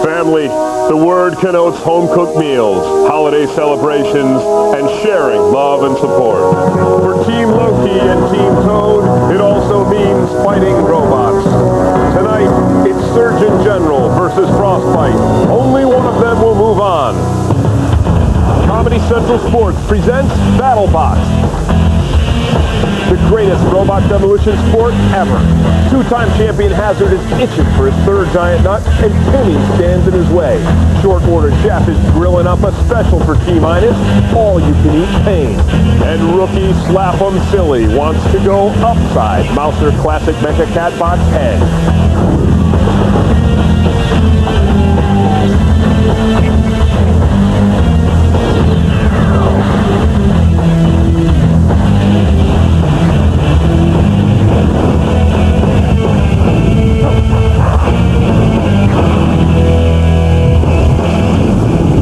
Family, the word connotes home-cooked meals, holiday celebrations, and sharing love and support. For Team Loki and Team Toad, it also means fighting robots. Tonight, it's Surgeon General versus Frostbite. Only one of them will move on. Comedy Central Sports presents BattleBots, the greatest robot demolition sport ever. Two-time champion Hazard is itching for his third giant nut, and Timmy stands in his way. Short order Jeff is grilling up a special for T-Minus, all-you-can-eat pain. And rookie Slap 'em Silly wants to go upside Mouser Classic Mecha Catbot's head.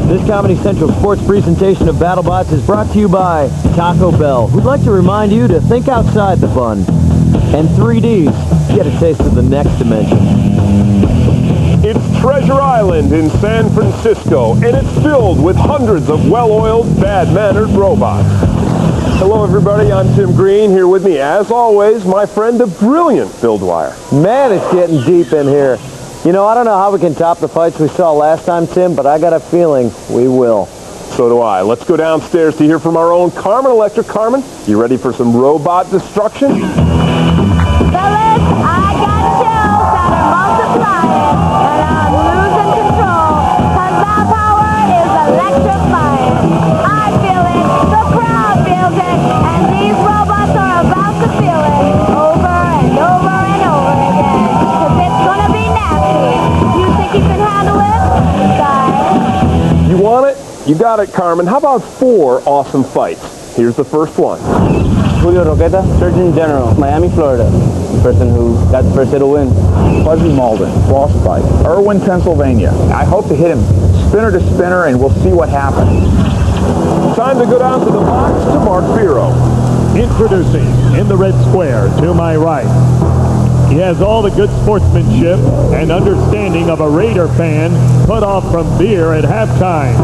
This Comedy Central Sports presentation of BattleBots is brought to you by Taco Bell, who'd like to remind you to think outside the bun. And 3Ds, get a taste of the next dimension. It's Treasure Island in San Francisco, and it's filled with hundreds of well-oiled, bad-mannered robots. Hello, everybody. I'm Tim Green. Here with me, as always, my friend, the brilliant Bill Dwyer. Man, it's getting deep in here. You know, I don't know how we can top the fights we saw last time, Tim, but I got a feeling we will. So do I. Let's go downstairs to hear from our own Carmen Electric. Carmen, you ready for some robot destruction? Fellas, I got chills that are multiplying, and I'm losing control, cause my power is electrifying. I feel it, the crowd feels it, and these robots are about to feel it over and over and over again, cause it's gonna be nasty. You think you can handle it, guys? You want it? You got it, Carmen. How about 4 awesome fights? Here's the first one. Julio Roqueta, Surgeon General, Miami, Florida. The person who got the first hit will win. Fuzzy Malden, Frostbite, Irwin, Pennsylvania. I hope to hit him spinner to spinner, and we'll see what happens. Time to go down to the box to Mark Biro. Introducing, in the red square, to my right. He has all the good sportsmanship and understanding of a Raider fan put off from beer at halftime.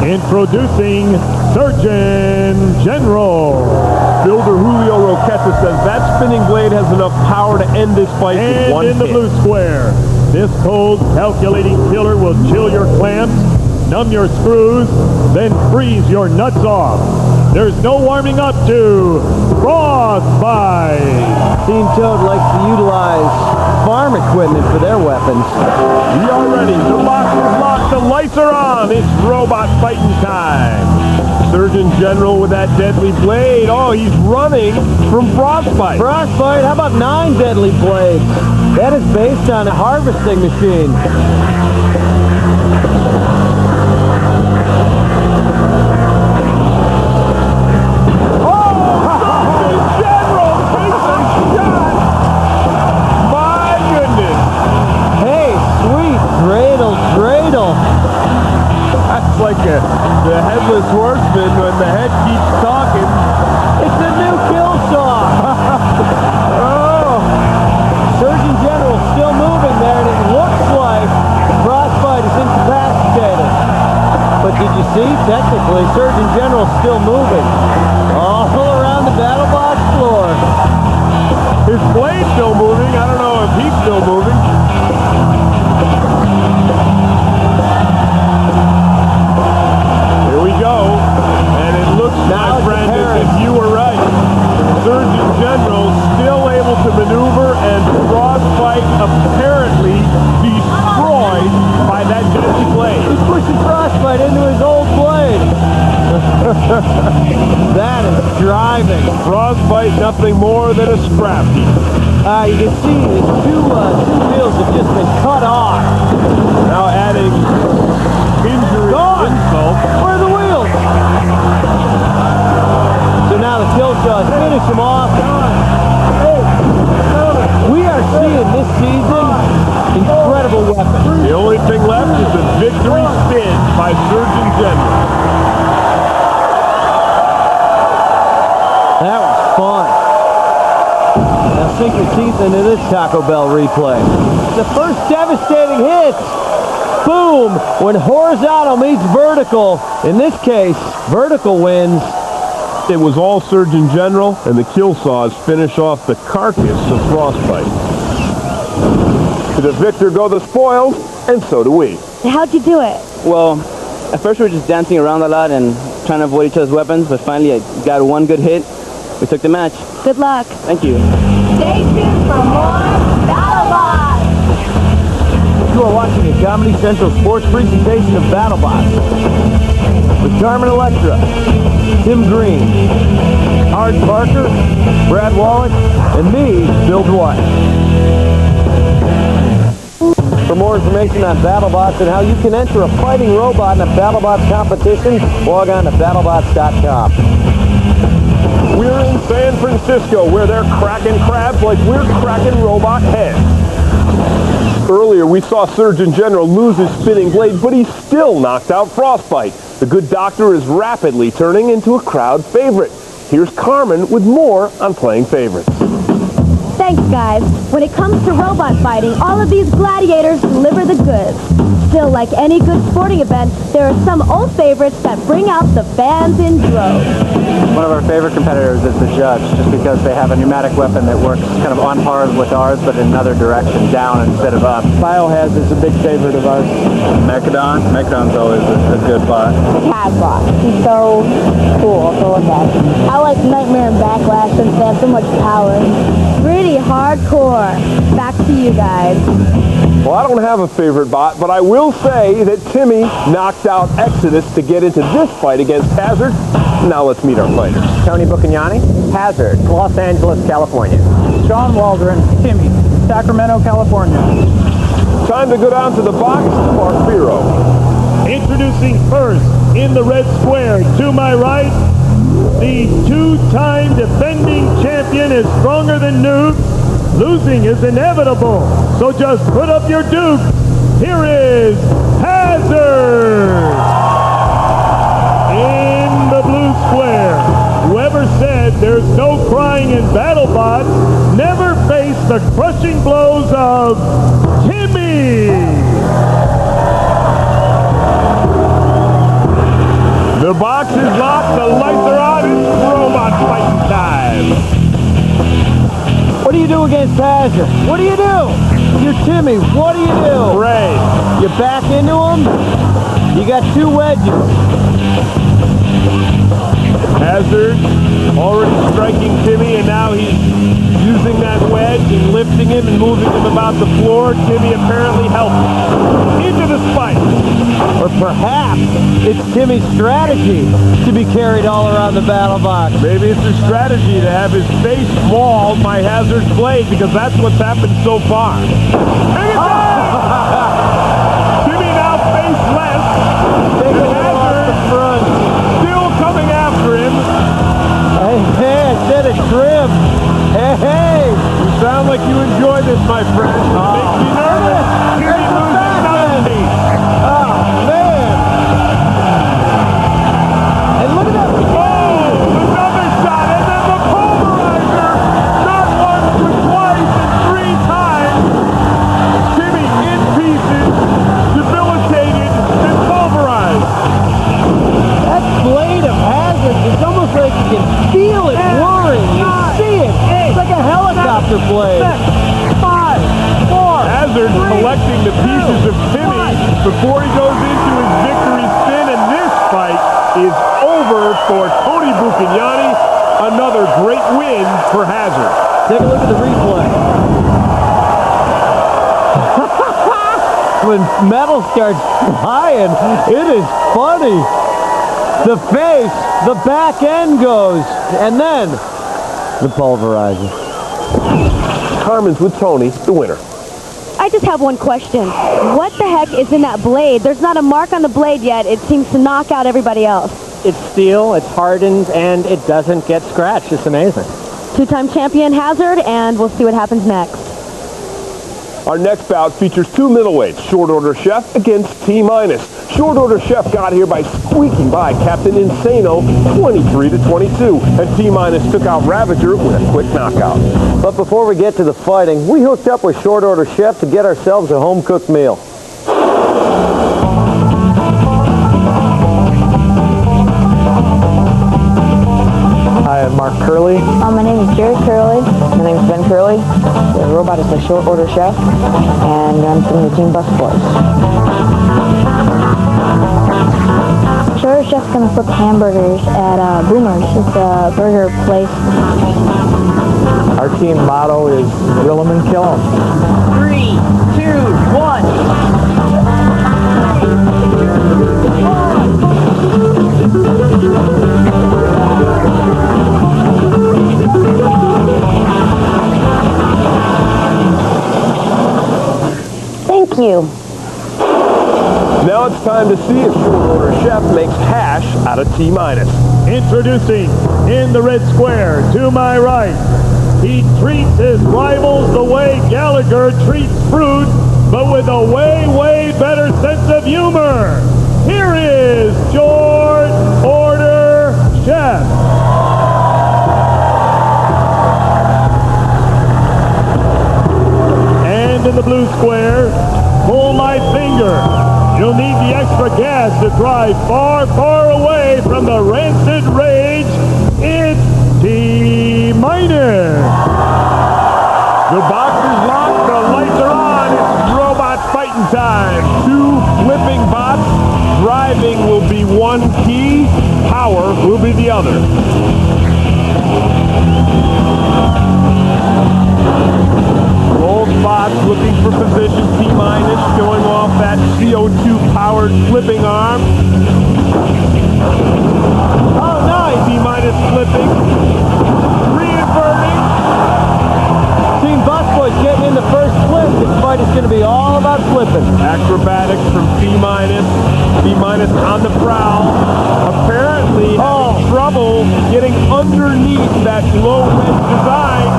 Introducing Surgeon General. Builder Julio Roqueta says that spinning blade has enough power to end this fight with one And in the hit. blue square, this cold, calculating killer will chill your clamps, numb your screws, then freeze your nuts off. There's no warming up to Frostbite. Team Toad likes to utilize farm equipment for their weapons. We are ready. The box is locked. The lights are on. It's robot fighting time. Surgeon General with that deadly blade. Oh, he's running from Frostbite. Frostbite, how about 9 deadly blades? That is based on a harvesting machine. Like the headless horseman when the head keeps talking. It's a new kill song. Oh! Surgeon General still moving there, and it looks like Frostbite is incapacitated. But did you see? Technically, Surgeon General's still moving. All around the BattleBots floor. His blade's still moving. I don't know if he's still moving. And it looks, my friend, as if you were right. Surgeon General still able to maneuver, and Frostbite apparently destroyed by that deadly blade. He's pushing Frostbite into his old blade. That is driving. Frostbite, nothing more than a scrap heap. You can see his two wheels have just been cut off. Now adding injury to insult. Where are the wheels? So now the kill shot, finish him off. We are seeing this season incredible weapons. The only thing left is a victory spin by Surgeon General. That was fun. Now sink your teeth into this Taco Bell replay. The first devastating hit. Boom. boom, when horizontal meets vertical, in this case, vertical wins. It was all Surgeon General, and the kill saws finish off the carcass of Frostbite. To the victor go the spoils, and so do we. How'd you do it? Well, at first we were just dancing around a lot and trying to avoid each other's weapons, but finally I got one good hit. We took the match. Good luck. Thank you. Stay tuned for more BattleBots. You are watching a Comedy Central sports presentation of BattleBots with Carmen Electra, Tim Green, Art Parker, Brad Wallach, and me, Bill Dwight. For more information on BattleBots and how you can enter a fighting robot in a BattleBots competition, log on to battlebots.com. We're in San Francisco, where they're cracking crabs like we're cracking robot heads. Earlier, we saw Surgeon General lose his spinning blade, but he still knocked out Frostbite. The good doctor is rapidly turning into a crowd favorite. Here's Carmen with more on playing favorites. Thanks, guys. When it comes to robot fighting, all of these gladiators deliver the goods. Still, like any good sporting event, there are some old favorites that bring out the fans in droves. One of our favorite competitors is the Judge, just because they have a pneumatic weapon that works kind of on par with ours, but in another direction, down instead of up. Biohazard is a big favorite of ours. Mechadon's always a good bot. Hasbot. He's so cool to look at. I like Nightmare and Backlash since they have so much power. Pretty hardcore. Back to you guys. Well, I don't have a favorite bot, but I will say that Timmy knocked out Exodus to get into this fight against Hazard. Now let's meet our fighters. Tony Buccagnani, Hazard, Los Angeles, California. Sean Waldron, Timmy, Sacramento, California. Time to go down to the box for Firo. Introducing first, in the red square, to my right, the two-time defending champion is stronger than Nuke. Losing is inevitable, so just put up your Duke. Here is Hazard. In the blue square, whoever said there's no crying in BattleBots never faced the crushing blows of Timmy. The box is locked, the lights are on, it's robot fight time. What do you do against Hazard? What do you do? You're Timmy. What do you do? Ray. You back into him. You got two wedges. Hazard already striking Timmy, and now he's using that wedge and lifting him and moving him about the floor. Timmy apparently helping. Into the spike. Or perhaps it's Timmy's strategy to be carried all around the battle box. Maybe it's a strategy to have his face mauled by Hazard's blade, because that's what's happened so far. Take it down! Timmy now face left. Taking it off the front. Still coming after him. Hey, I said it trim. Hey. You sound like you enjoy this, my friend. It makes me nervous. Timmy losing another piece. Oh, man. And look at that. Another shot, and then the pulverizer. Not once, but twice, and three times. Timmy in pieces, debilitated, and pulverized. That blade of Hazard, it's almost like you can feel it whirring. You see it. It's like a helicopter blade. 5, 4, Hazard collecting the pieces of Timmy before he goes into his victory spin, and this fight is over for Tony Buccagnani. Another great win for Hazard. Take a look at the replay. When metal starts flying, it is funny. The face, the back end goes, and then the pulverizer. Carmen's with Tony, the winner. I just have one question. What the heck is in that blade? There's not a mark on the blade yet. It seems to knock out everybody else. It's steel, it's hardened, and it doesn't get scratched. It's amazing. Two-time champion Hazard, and we'll see what happens next. Our next bout features two middleweights, Short Order Chef against T-Minus. Short Order Chef got here by squeaking by Captain Insano 23-22, and T-Minus took out Ravager with a quick knockout. But before we get to the fighting, we hooked up with Short Order Chef to get ourselves a home-cooked meal. the short order chef, and I'm from the Team BattleBots. Short order chef's gonna flip hamburgers at Boomers. It's a burger place. Our team motto is grill 'em and kill 'em. 3, 2, 1. Thank you. Now it's time to see if short order chef makes hash out of T-minus. Introducing in the red square to my right. He treats his rivals the way Gallagher treats fruit, but with a way, way better sense of humor. Here is Short Order Chef. And in the blue square, pull my finger. You'll need the extra gas to drive far, far away from the rancid rage. It's T-minus. The box is locked, the lights are on, it's robot fighting time. 2 flipping bots, driving will be one key, power will be the other. Both bots looking for position, T-minus showing off that CO2-powered flipping arm. Oh, nice! T-minus flipping, reinverting. Team BattleBots getting in the first flip. This fight is going to be all about flipping. Acrobatics from T-minus. T-minus on the prowl. Apparently having trouble getting underneath that low wedge design.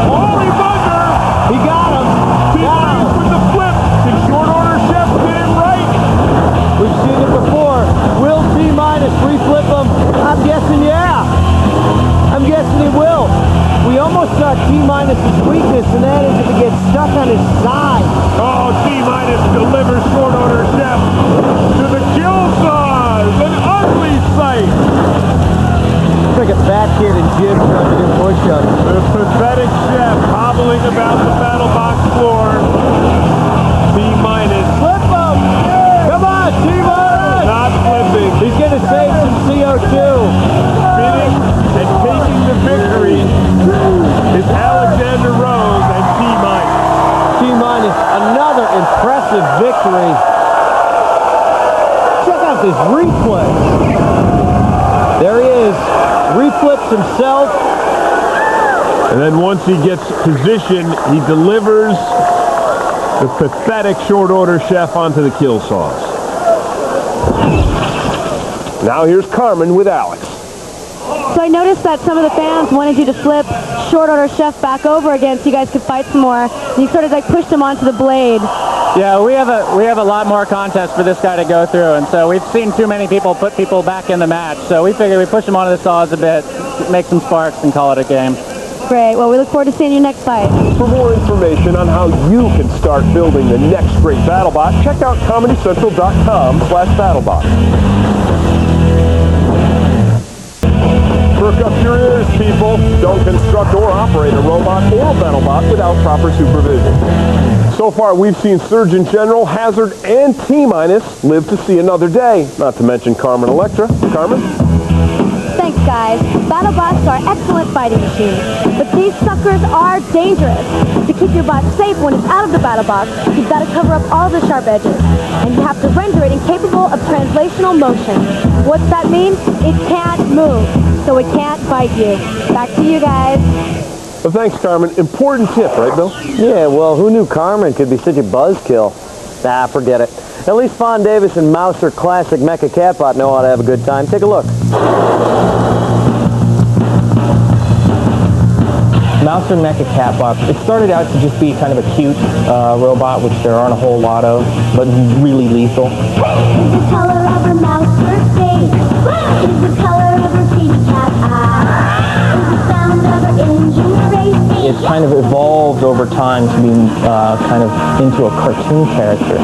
Holy bugger! He got him. T-minus with the flip. Can short order chef get him right? We've seen it before. Will T-minus reflip him? I'm guessing yeah. I'm guessing he will. We almost got T-minus's weakness, and that is if he gets stuck on his side. Oh, T-minus delivers short order chef to the kill saws. An ugly sight. It's like a fat kid in gym trying to do push-ups. The pathetic chef hobbling about the BattleBox floor. T-minus. Flip him! Come on, T-minus! Not flipping. He's going to save some CO2. Spinning and taking the victory is Alexander Rose and T-minus. T-minus, another impressive victory. Check out this replay. There he is. Reflips himself. And then once he gets position, he delivers the pathetic short order chef onto the kill saws. Now here's Carmen with Alex. So I noticed that some of the fans wanted you to flip short order chef back over again so you guys could fight some more. And you sort of like pushed him onto the blade. Yeah, we have a lot more contests for this guy to go through, and so we've seen too many people put people back in the match. So we figured we push him onto the saws a bit, make some sparks, and call it a game. Great. Well, we look forward to seeing your next fight. For more information on how you can start building the next great BattleBot, check out ComedyCentral.com/BattleBot. Perk up your ears, people. Don't construct or operate a robot or BattleBot without proper supervision. So far, we've seen Surgeon General, Hazard, and T-minus live to see another day. Not to mention Carmen Electra. Carmen? Thanks, guys. BattleBots are excellent fighting machines, but these suckers are dangerous. To keep your bot safe when it's out of the BattleBox, you've got to cover up all the sharp edges, and you have to render it incapable of translational motion. What's that mean? It can't move, so it can't bite you. Back to you guys. Well, thanks, Carmen. Important tip, right, Bill? Yeah, well, who knew Carmen could be such a buzzkill? Nah, forget it. At least Fawn Davis and Mouser Classic Mecha Catbot know how to have a good time. Take a look. Mouser Mecha Catbot, it started out to just be kind of a cute robot, which there aren't a whole lot of, but really lethal. Is the color of her Mouser face? Is the color of her kitty cat eye? Is the sound of her engine racing? It's kind of evolved over time to be kind of into a cartoon character.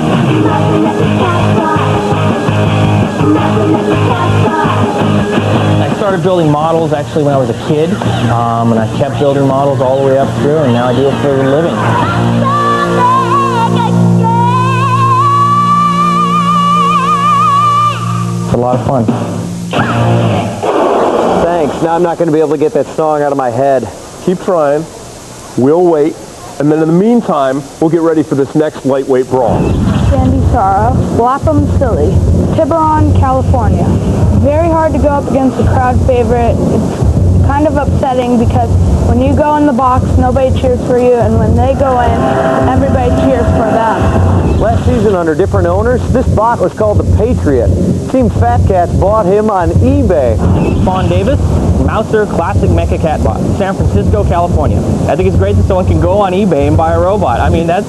I started building models actually when I was a kid, and I kept building models all the way up through, and now I do it for a living. It's a lot of fun. Thanks. Now I'm not going to be able to get that song out of my head. Keep trying. We'll wait. And then in the meantime, we'll get ready for this next lightweight brawl. Sandy Sara, Lapham Silly, Tiburon, California. Very hard to go up against a crowd favorite. It's kind of upsetting because when you go in the box, nobody cheers for you, and when they go in, everybody cheers for them. Last season, under different owners, this bot was called the Patriot. Team Fat Cats bought him on eBay. Vaughn Davis, Mouser Classic Mecha Cat Bot, San Francisco, California. I think it's great that someone can go on eBay and buy a robot. I mean, that's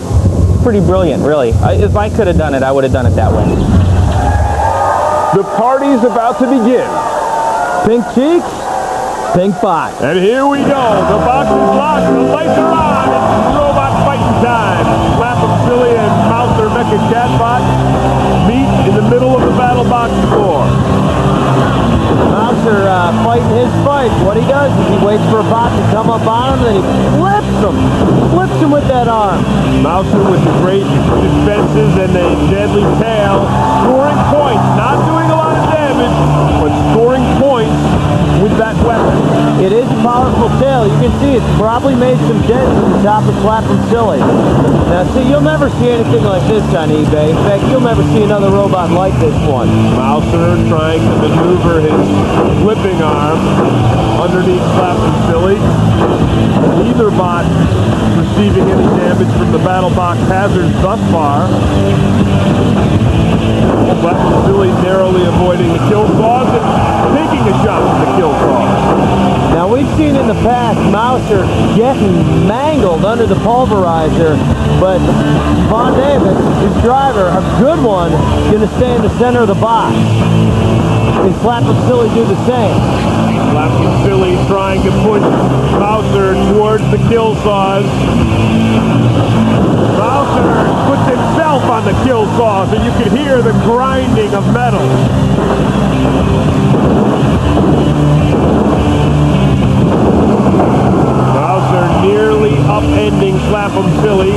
pretty brilliant, really. If I could have done it, I would have done it that way. The party's about to begin. Pink cheeks, pink bot. And here we go. The box is locked. The lights are on. It's robot fighting time. Lapham Silly and Mouser Mecha Catbot meet in the middle of the BattleBots floor. Mouser fighting his fight. What he does is he waits for a bot to come up on him, then he flips him with that arm. Mouser with the great defenses and a deadly tail, scoring points, not doing a lot of damage, but scoring points with that weapon. It is a powerful tail. You can see it's probably made some dents in the top of Lapham Silly. Now see, you'll never see anything like this on eBay. In fact, you'll never see another robot like this one. Mouser trying to maneuver his flipping arm underneath Lapham Silly. Neither bot receiving any damage from the BattleBots hazards thus far. Lapham Silly narrowly avoiding the kill claws and taking a shot from the kill claws. Now we've seen in the past Mouser getting mangled under the pulverizer, but Vaughn Davis, his driver, a good one, going to stay in the center of the box. Can Lapham Silly do the same? Lapham Silly trying to push Mouser towards the kill saws. Mouser puts himself on the kill saws, and you can hear the grinding of metal. Mouser nearly upending Lapham Silly.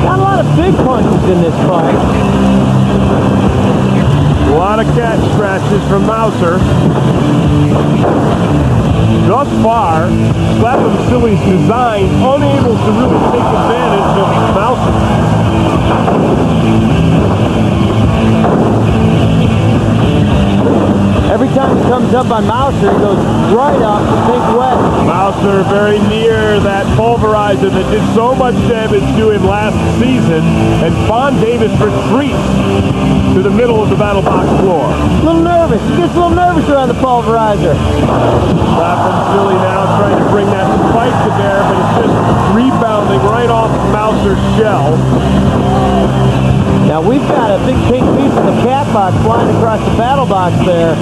Not a lot of big punches in this fight. A lot of cat scratches from Mouser. Thus far, Lapham Silly's design unable to really take advantage of Mouser. Every time he comes up on Mouser, he goes right up the pink wet. Mouser very near that pulverizer that did so much damage to him last season, and Vaughn Davis retreats to the middle of the BattleBots floor. A little nervous. He gets a little nervous around the pulverizer. Lapham Silly now trying to bring that spike to bear, but it's just rebounding right off Mouser's shell. Now we've got a big pink piece of the cat box flying across the BattleBots there.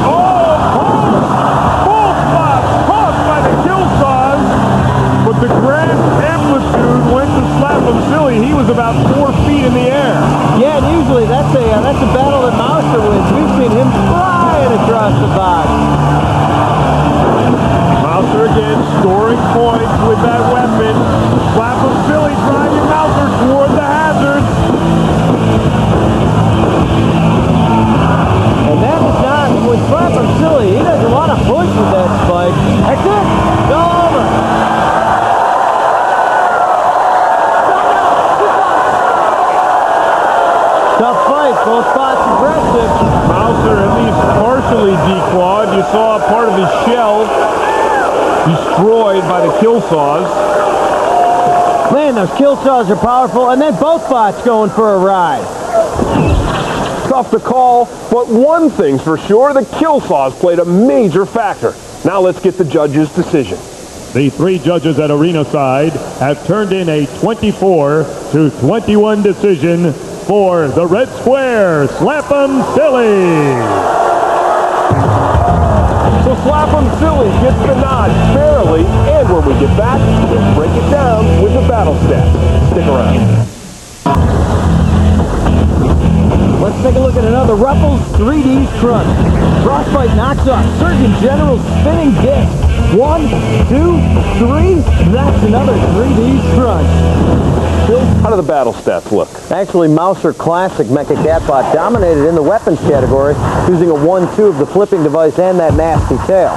Oh, full spot, caught by the kill saws, but the grand amplitude went to Lapham Silly. He was about 4 feet in the air. Yeah, and usually that's a battle that Mouser wins. We've seen him flying across the box. Mouser again scoring points with that weapon. Lapham Silly driving Mouser toward the hazard. And that is not, with Lapham Silly, he doesn't want to push with that spike. That's it. It's all over. Tough fight. Both spots aggressive. Mouser at least partially declawed. You saw part of his shell destroyed by the kill saws. Man, those kill saws are powerful, and then both bots going for a ride. Tough to call, but one thing's for sure, the kill saws played a major factor. Now let's get the judges' decision. The three judges at arena side have turned in a 24-21 decision for the red square, Lapham Silly. So Slap 'em Silly gets the nod fairly, and when we get back, we'll break it down with the battle stats. Stick around. Let's take a look at another Ruffles 3D crunch. Frostbite knocks off Surgeon General's spinning disc. 1, 2, 3. That's another 3D crunch. Phil, how do the battle stats look? Actually, Mouser Classic Mecha Catbot dominated in the weapons category, using a 1-2 of the flipping device and that nasty tail.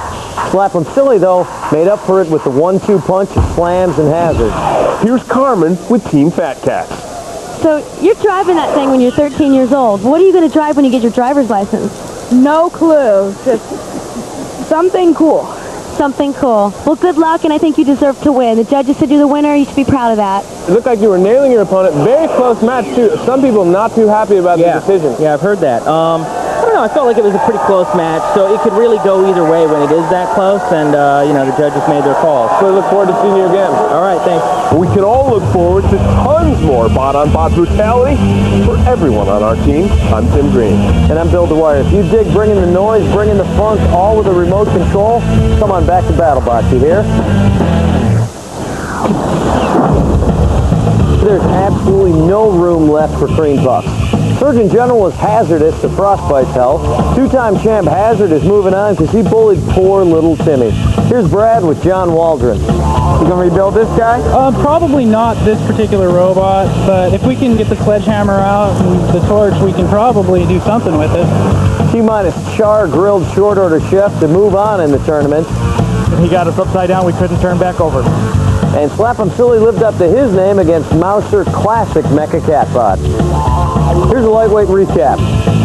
Slap 'em Silly, though, made up for it with the 1-2 punch of slams and hazards. Here's Carmen with Team Fat Cats. So you're driving that thing when you're 13 years old. What are you going to drive when you get your driver's license? No clue. Just something cool. Something cool. Well, good luck, and I think you deserve to win. The judges said you're the winner. You should be proud of that. It looked like you were nailing your opponent. Very close match, too. Some people not too happy about the decision. Yeah, I've heard that. I don't know. I felt like it was a pretty close match, so it could really go either way when it is that close, and, you know, the judges made their calls. So I look forward to seeing you again. All right, thanks. We can all look forward to tons more bot-on-bot brutality for everyone on our team. I'm Tim Green. And I'm Bill Dwyer. If you dig bringing the noise, bringing the funk, all with a remote control, come on back to BattleBots, you hear? There's absolutely no room left for cream puffs. Surgeon General was hazardous to Frostbite's health. Two-time champ Hazard is moving on because he bullied poor little Timmy. Here's Brad with John Waldron. You gonna rebuild this guy? Probably not this particular robot, but if we can get the sledgehammer out and the torch, we can probably do something with it. T-minus Char grilled short order chef to move on in the tournament. He got us upside down, we couldn't turn back over. And Slap 'em Silly lived up to his name against Mouser Classic Mecha Catbot. Here's a lightweight recap.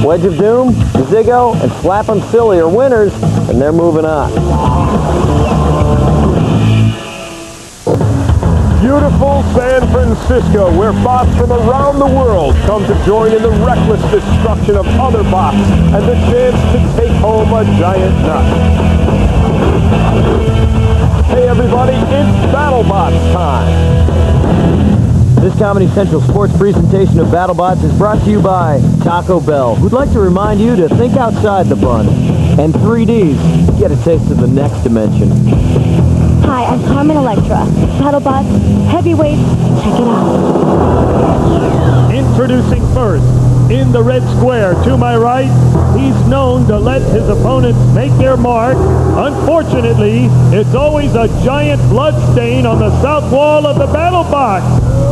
Wedge of Doom, Ziggo, and Slap 'em Silly are winners, and they're moving on. Beautiful San Francisco, where bots from around the world come to join in the reckless destruction of other bots and the chance to take home a giant nut. Hey everybody, it's BattleBots time. This Comedy Central sports presentation of BattleBots is brought to you by Taco Bell, who'd like to remind you to think outside the bun. And 3Ds, get a taste of the next dimension. Hi, I'm Carmen Electra. BattleBots, heavyweights, check it out. Introducing first, in the red square to my right, he's known to let his opponents make their mark. Unfortunately, it's always a giant blood stain on the south wall of the battle box.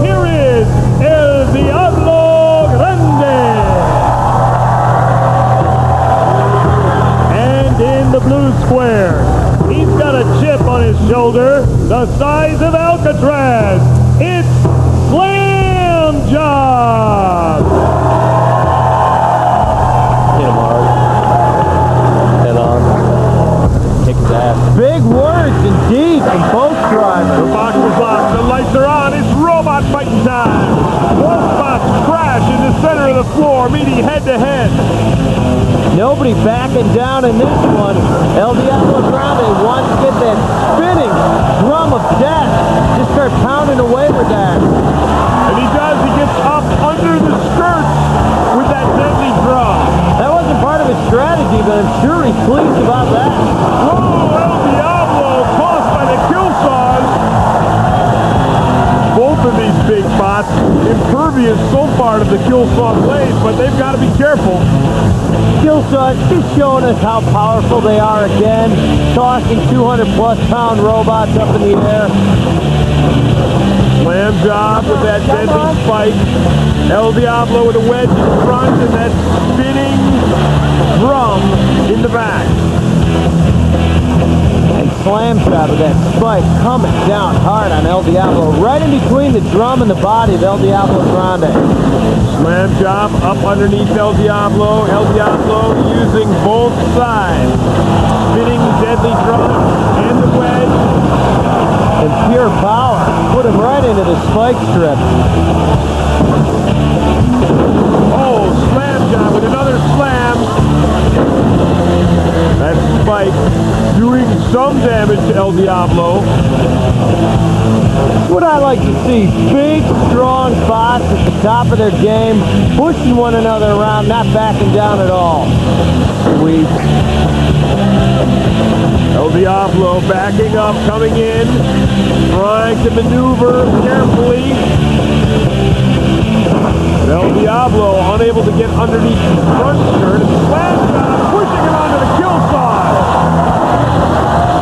Here is El Diablo Grande. And in the blue square, he's got a chip on his shoulder the size of Alcatraz. It's Slam Job. Hit him hard. Head on. Kick his ass. Big words indeed from both drivers. The box is locked, the lights are on, it's robot fighting time. Both bots crash in the center of the floor, meeting head to head. Nobody backing down in this one. El Diablo Grande wants to get that spinning drum of death. Just start pounding away with that. And he does, he gets up under the skirts with that deadly drum. That wasn't part of his strategy, but I'm sure he's pleased about that. Oh, El Diablo tossed by the kill saws. Both of these big bots impervious so far to the kill saw blades, but they've got to be careful. Killshot just showing us how powerful they are again, tossing 200-plus pound robots up in the air. Slam Job with that deadly spike. El Diablo with a wedge in front and that spinning drum in the back. And Slam Job with that spike coming down hard on El Diablo, right in between the drum and the body of El Diablo Grande. Slam Job up underneath El Diablo. El Diablo using both sides. Spinning deadly drum and the wedge. And pure power. Put him right into the spike strip. Oh, Slam Job with another slam. That spike doing some damage to El Diablo. What I like to see. Big, strong bots at the top of their game, pushing one another around, not backing down at all. Sweet. El Diablo backing up, coming in, trying to maneuver carefully. El Diablo unable to get underneath his front skirt and slams down, pushing him onto the kill side.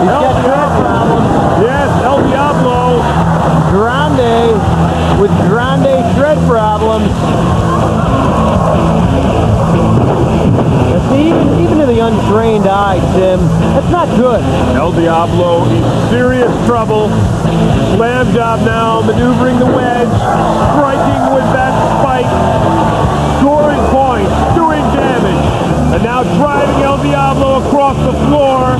He's got tread problems. Yes, El Diablo. Grande with Grande tread problems. See, even to the untrained eye, Tim, that's not good. El Diablo in serious trouble. Slam job now, maneuvering the wedge, striking with that spike, scoring points, doing damage, and now driving El Diablo across the floor.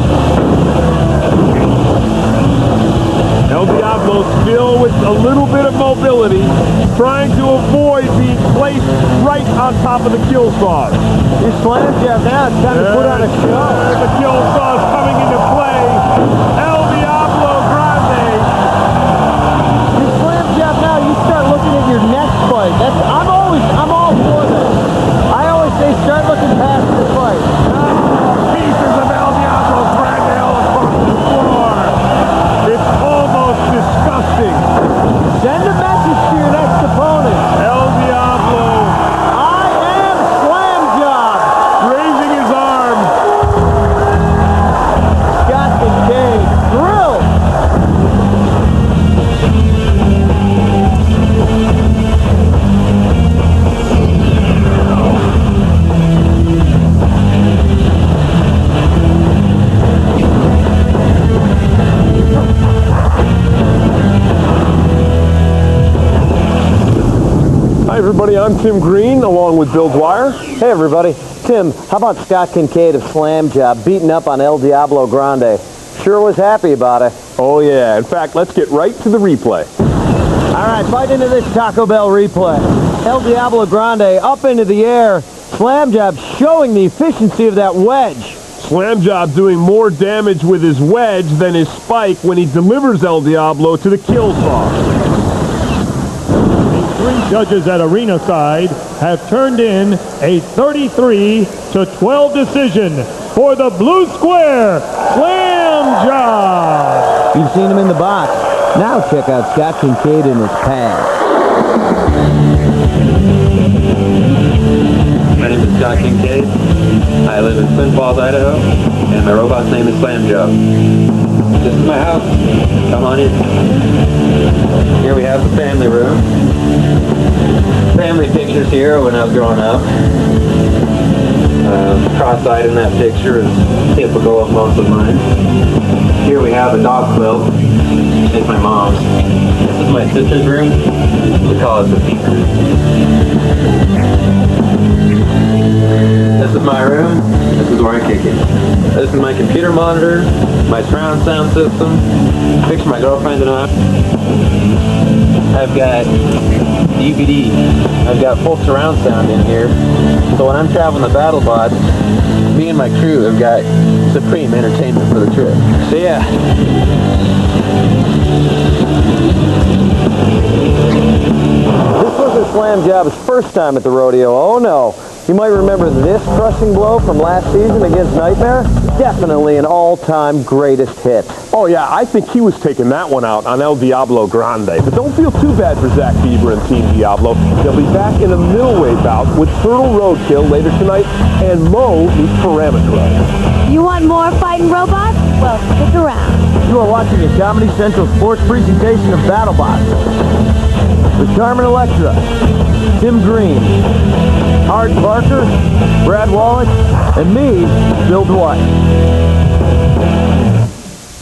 El Diablo still with a little bit of mobility, trying to avoid being placed right on top of the kill saw. Your slam jab now, it's time to put on a show. The kill saw is coming into play. El Diablo Grande. Your slam jab now, you start looking at your next fight. I'm all for this. I always say start looking past the fight. Pieces of El Diablo Grande all across the floor. It's almost disgusting. Send a message to your next opponent. El Diablo I am slam job. raising his arm. Scott Kincaid, thrilled. Hi everybody, I'm Tim Green along with Bill Dwyer. Hey everybody. Tim, how about Scott Kincaid of Slam Job beating up on El Diablo Grande? Sure was happy about it. Oh yeah, in fact, let's get right to the replay. All right, fight into this Taco Bell replay. El Diablo Grande up into the air. Slam Job showing the efficiency of that wedge. Slam Job doing more damage with his wedge than his spike when he delivers El Diablo to the kill saw. Three judges at arena side have turned in a 33-12 decision for the blue square, Slam Job. You've seen him in the box. Now check out Scott Kincaid in his pad. My name is Scott Kincaid. I live in Twin Falls, Idaho, and my robot's name is Slam Job. This is my house. Come on in. Here we have the family room. Family pictures here when I was growing up. Cross-eyed in that picture is typical of most of mine. Here we have a dog quilt. It's my mom's. This is my sister's room. We call it the peek room. This is my room. This is where I kick it. This is my computer monitor, my surround sound system. Picture my girlfriend and I. I've got DVD. I've got full surround sound in here. So when I'm traveling the BattleBots, me and my crew have got supreme entertainment for the trip. So yeah. This wasn't Slam Job's first time at the rodeo. Oh no. You might remember this crushing blow from last season against Nightmare. Definitely an all-time greatest hit. Oh yeah, I think he was taking that one out on El Diablo Grande. But don't feel too bad for Zach Bieber and Team Diablo. They'll be back in a middleweight bout with Turtle Roadkill later tonight, and Mo meets Parametroid. You want more fighting robots? Well, stick around. You are watching a Comedy Central sports presentation of BattleBots. With Carmen Electra, Tim Green, Hart Parker, Brad Wallach, and me, Bill Dwight.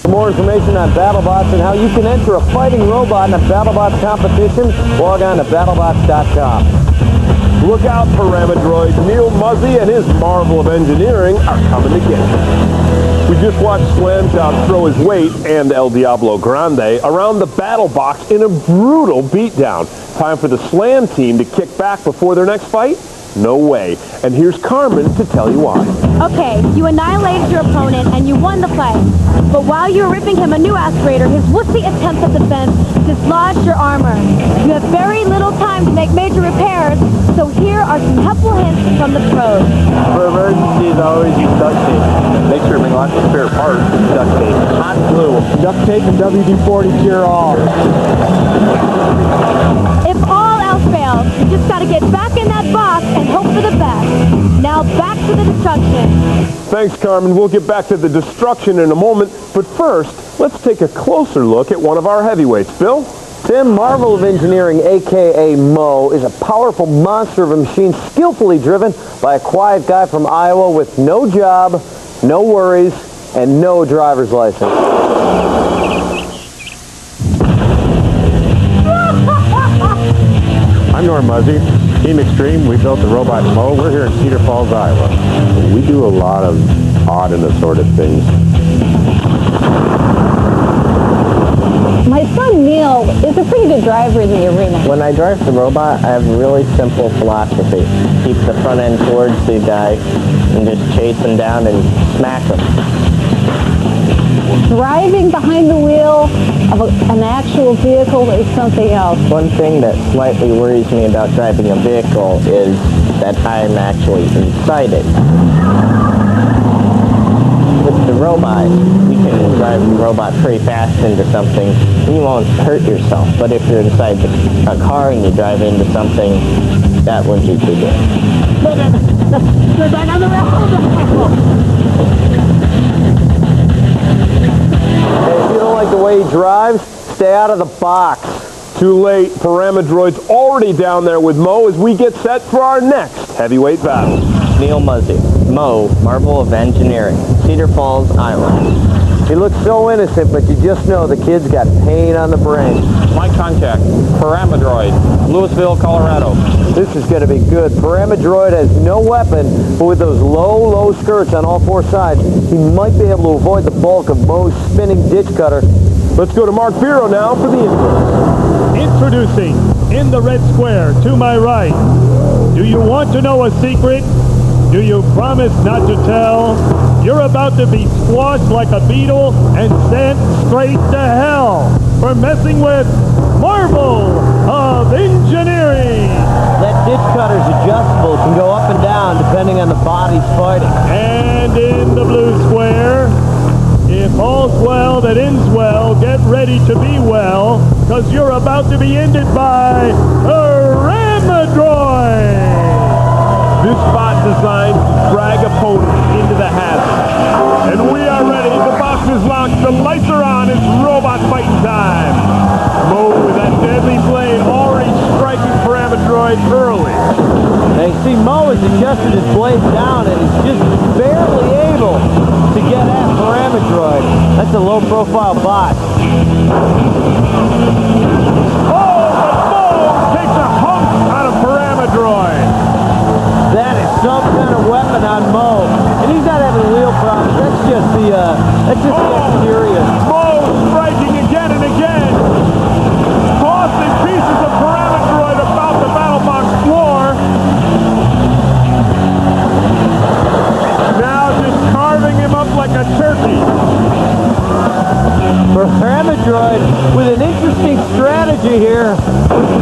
For more information on BattleBots and how you can enter a fighting robot in a BattleBots competition, log on to BattleBots.com. Look out for Ramadroid. Neil Muzzy and his marvel of engineering are coming to get you. We just watched Slam Job throw his weight and El Diablo Grande around the battle box in a brutal beatdown. Time for the Slam team to kick back before their next fight. No way. And here's Carmen to tell you why. Okay, you annihilated your opponent and you won the fight. But while you were ripping him a new aspirator, his wussy attempt at defense dislodged your armor. You have very little time to make major repairs, so here are some helpful hints from the pros. For emergencies, I always use duct tape. Make sure to bring lots of spare parts. Duct tape. Hot glue. Duct tape and WD-40 cure all. If all else fails, you just got to get back in that box and hope for the best. Now back to the destruction. Thanks, Carmen. We'll get back to the destruction in a moment. But first, let's take a closer look at one of our heavyweights. Bill? Tim, Marvel of Engineering, a.k.a. Mo, is a powerful monster of a machine skillfully driven by a quiet guy from Iowa with no job, no worries, and no driver's license. I'm Norm Muzzy, Team Extreme. We built the robot Mo. We're here in Cedar Falls, Iowa. We do a lot of odd and assorted things. My son Neil is a pretty good driver in the arena. When I drive the robot, I have a really simple philosophy. Keep the front end towards the guy and just chase him down and smack him. Driving behind the wheel of an actual vehicle is something else. One thing that slightly worries me about driving a vehicle is that I'm actually inside it. With the robot, you can drive the robot pretty fast into something and you won't hurt yourself. But if you're inside a car and you drive into something, that wouldn't be too good. We're back on the road. If you don't like the way he drives, stay out of the box. Too late. Paramidroid's already down there with Mo as we get set for our next heavyweight battle. Neil Muzzy, Mo, Marvel of Engineering, Cedar Falls, Iowa. He looks so innocent, but you just know the kid's got pain on the brain. My contact, Paramidroid, Louisville, Colorado. This is going to be good. Paramidroid has no weapon, but with those low skirts on all four sides, he might be able to avoid the bulk of Mo's spinning ditch cutter. Let's go to Mark Biro now for the intro. Introducing, in the red square, to my right. Do you want to know a secret? Do you promise not to tell? You're about to be squashed like a beetle and sent straight to hell for messing with Marvel of Engineering. That ditch cutter's adjustable. It can go up and down depending on the body's fighting. And in the blue square, if all's well that ends well, get ready to be well, because you're about to be ended by Paramidroid. This bot designed to drag opponents into the hazard. And we are ready. The box is locked. The lights are on. It's robot fighting time. Mo with that deadly blade already striking Paramidroid early. Now you see Mo has adjusted his blade down and he's just barely able to get at Paramidroid. That's a low-profile bot. Oh, but Mo takes a hunk out of Paramidroid. That is some kind of weapon on Mo. And he's not having wheel problems. That's just the, exterior. Mo striking again and again. Tossing pieces of Paramidroid about the BattleBots floor. Now just carving him up like a turkey. Paramidroid with an interesting strategy here.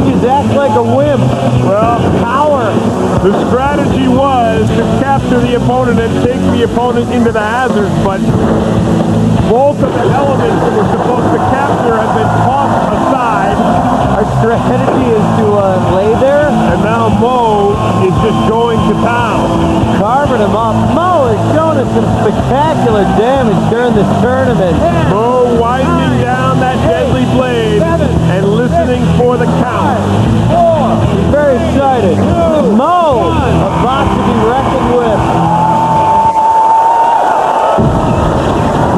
He just acts like a wimp. Well, Power. the strategy was to capture the opponent and take the opponent into the hazards, but both of the elements that we're supposed to capture have been tossed aside. Our strategy is to lay there, And now Mo is just going to town. carving him up. Mo has shown us some spectacular damage during this tournament. Mo winding down that deadly blade and listening for the count. He's very excited. Mo, about to be reckoned with.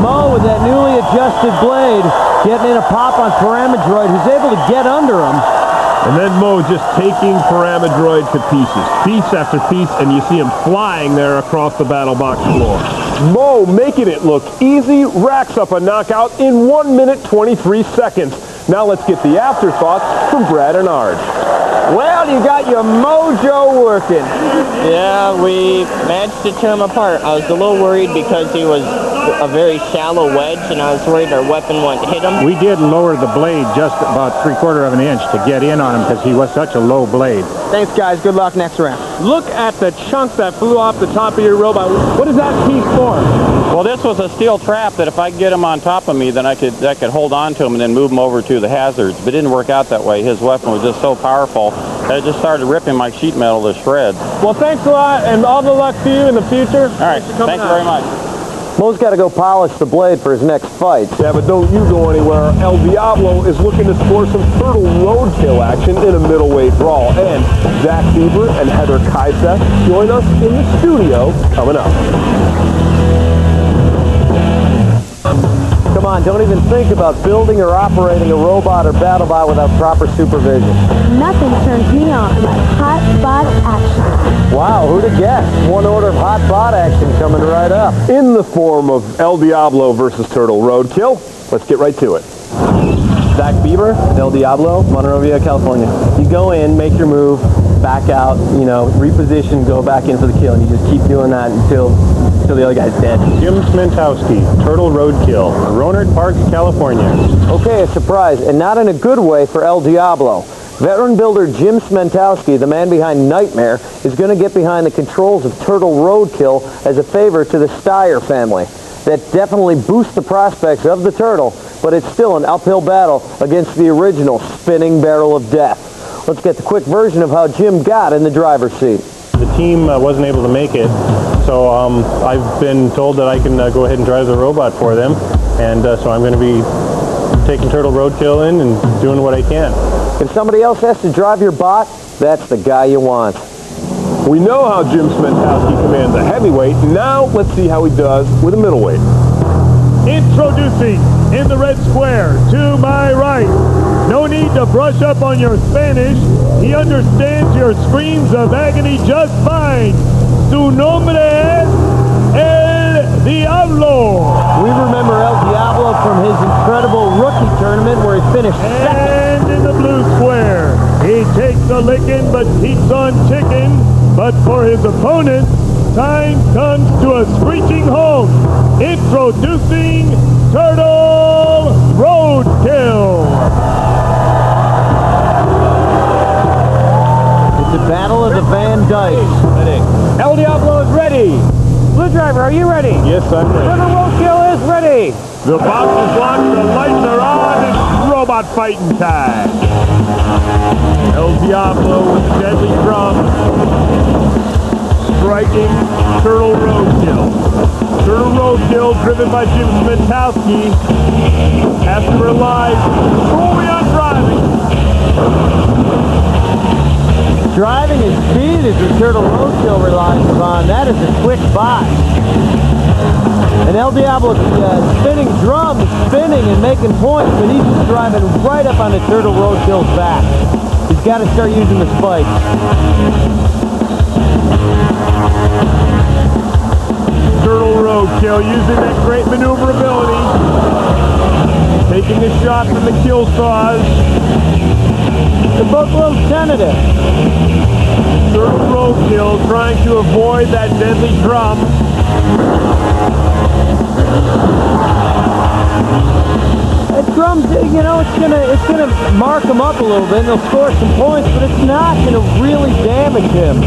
Mo with that newly adjusted blade getting in a pop on Paramidroid, who's able to get under him. And then Mo just taking Paramidroid to pieces, piece after piece, and you see him flying there across the BattleBots floor. Mo making it look easy, racks up a knockout in 1 minute 23 seconds. Now let's get the afterthoughts from Brad and Arj. Well, you got your mojo working. Yeah, we managed to tear him apart. I was a little worried because he was a very shallow wedge, and I was worried our weapon wouldn't hit him. We did lower the blade just about 3/4 of an inch to get in on him because he was such a low blade. Thanks, guys. Good luck next round. Look at the chunk that flew off the top of your robot. What is that piece for? Well, this was a steel trap that if I could get him on top of me, then I could hold on to him and then move him over to the hazards. But it didn't work out that way. His weapon was just so powerful that it just started ripping my sheet metal to shreds. Well, thanks a lot, and all the luck to you in the future. All right, thank you very much. Mo's got to go polish the blade for his next fight. Yeah, but don't you go anywhere. El Diablo is looking to score some turtle roadkill action in a middleweight brawl. And Zach Bieber and Heather Kaisek join us in the studio coming up. Come on, don't even think about building or operating a robot or BattleBot without proper supervision. Nothing turns me on like hot spot action. Wow, who'd have guessed? One order of hot bot action coming right up. In the form of El Diablo versus Turtle Roadkill, let's get right to it. Zach Bieber, El Diablo, Monrovia, California. You go in, make your move, back out, you know, reposition, go back in for the kill, and you just keep doing that until the other guy's dead. Jim Smentowski, Turtle Roadkill, Rohnert Park, California. Okay, a surprise, and not in a good way for El Diablo. Veteran builder Jim Smentowski, the man behind Nightmare, is going to get behind the controls of Turtle Roadkill as a favor to the Steyer family. That definitely boosts the prospects of the Turtle, but it's still an uphill battle against the original spinning barrel of death. Let's get the quick version of how Jim got in the driver's seat. The team wasn't able to make it, so I've been told that I can go ahead and drive the robot for them, and so I'm going to be taking Turtle Roadkill in and doing what I can. If somebody else has to drive your bot, that's the guy you want. We know how Jim Smentowski commands a heavyweight. Now let's see how he does with a middleweight. Introducing in the red square, to my right. No need to brush up on your Spanish. He understands your screams of agony just fine. Su nombre es El Diablo. We remember El Diablo from his incredible rookie tournament where he finished second. And in the blue square, he takes a licking but keeps on ticking. But for his opponent, time comes to a screeching halt. Introducing Turtle Roadkill. It's a battle of the Van Dykes. El Diablo is ready. Blue driver, are you ready? Yes, I'm ready. Turtle Roadkill is ready. The box is locked, the lights are on, it's robot fighting time. El Diablo with deadly drum, striking Turtle Roadkill. Turtle Roadkill, driven by Jim Smentowski, has to rely solely on driving. Driving and speed is what Turtle Roadkill relies upon. That is a quick bot. And El Diablo's spinning drum is spinning and making points, but he's just driving right up on the Turtle Roadkill's back. He's got to start using the spikes. Turtle Roadkill using that great maneuverability, taking the shot from the kill saws. They're both a little tentative. Turtle Roadkill trying to avoid that deadly drum. That drum's, you know, it's gonna mark him up a little bit, and he'll score some points, but it's not gonna really damage him.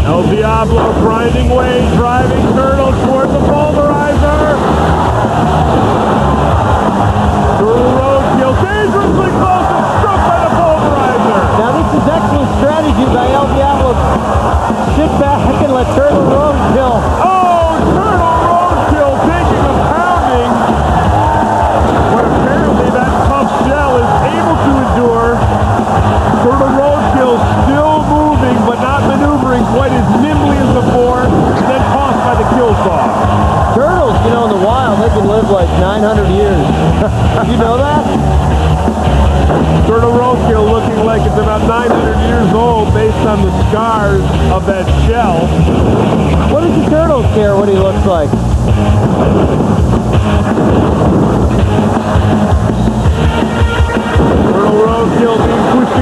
El Diablo grinding way, driving Turtle toward the pulverizer. Turtle Roadkill dangerously close and struck by the pulverizer. Now this is excellent strategy by El Diablo. Sit back and let Turtle Roadkill. Oh, Turtle Roadkill taking a pounding. But apparently that tough shell is able to endure. Turtle Roadkill still moving, but not maneuvering quite as nimbly as before, and then tossed by the kill saw. Turtles, you know, in the wild, they can live like 900 years. You know that? Turtle Roadkill looking like it's about 900 years old based on the scars of that shell. What does the turtle care what he looks like? Turtle Roadkill being pushed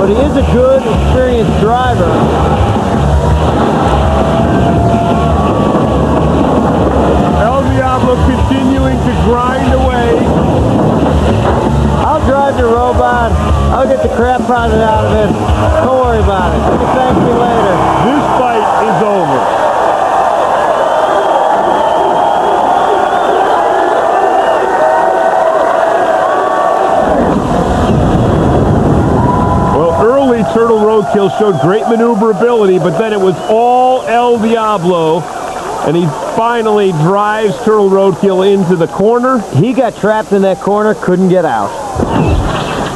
but he is a good, experienced driver. El Diablo continuing to grind away. I'll drive the robot. I'll get the crap potted out of it. Don't worry about it. You can thank me later. This fight is over. Well, early Turtle Roadkill showed great maneuverability, but then it was all El Diablo, and he finally drives Turtle Roadkill into the corner. He got trapped in that corner, couldn't get out.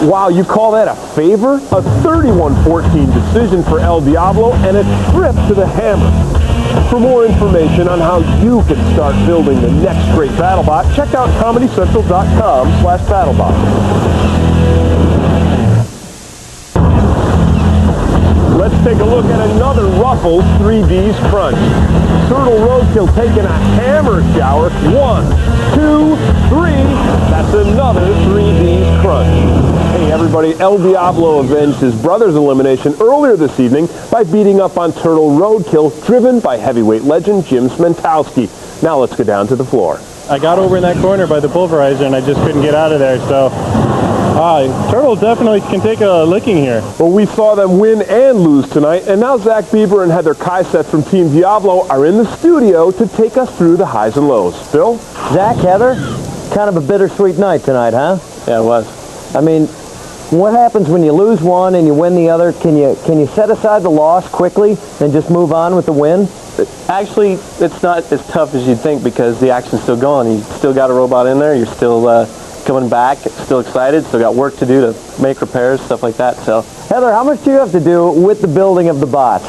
Wow, you call that a favor? A 31-14 decision for El Diablo and a trip to the hammer. For more information on how you can start building the next great BattleBot, check out ComedyCentral.com/BattleBot. Let's take a look at another Ruffles 3Ds crunch. Turtle Roadkill taking a hammer shower. 1, 2, 3. That's another 3Ds crunch. Hey everybody, El Diablo avenged his brother's elimination earlier this evening by beating up on Turtle Roadkill, driven by heavyweight legend Jim Smentowski. Now let's go down to the floor. I got over in that corner by the pulverizer and I just couldn't get out of there, so Turtle definitely can take a licking here. Well, we saw them win and lose tonight, and now Zach Bieber and Heather Kaiset from Team Diablo are in the studio to take us through the highs and lows. Phil? Zach, Heather, kind of a bittersweet night tonight, huh? Yeah, it was. I mean, what happens when you lose one and you win the other? Can you set aside the loss quickly and just move on with the win? Actually, it's not as tough as you'd think because the action's still going. You still got a robot in there. You're still coming back, still excited, still got work to do to make repairs, stuff like that. So, Heather, how much do you have to do with the building of the bots?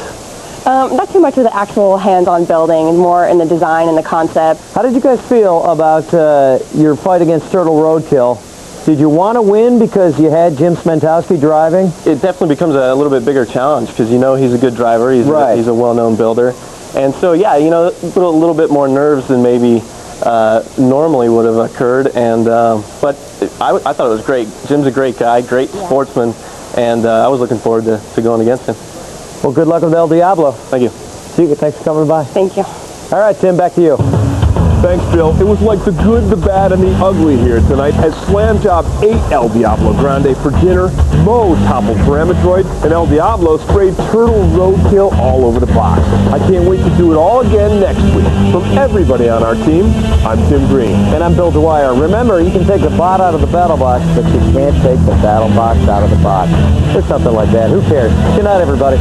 Not too much of the actual hands-on building, and more in the design and the concept. How did you guys feel about your fight against Turtle Roadkill? Did you want to win because you had Jim Smentowski driving? it definitely becomes a little bit bigger challenge because you know he's a good driver, he's a well-known builder. And so, yeah, you know, a little bit more nerves than maybe normally would have occurred, and but I thought it was great. Jim's a great guy, great sportsman, and I was looking forward to going against him. Well, good luck with El Diablo. Thank you. See you. Thanks for coming by. Thank you. All right, Tim, back to you. Thanks, Bill. It was like the good, the bad, and the ugly here tonight as Slam Job ate El Diablo Grande for dinner, Mo toppled Paramidroid, and El Diablo sprayed Turtle Roadkill all over the box. I can't wait to do it all again next week. From everybody on our team, I'm Tim Green. And I'm Bill Dwyer. Remember, you can take the bot out of the battle box, but you can't take the battle box out of the bot. Or something like that. Who cares? Good night, everybody.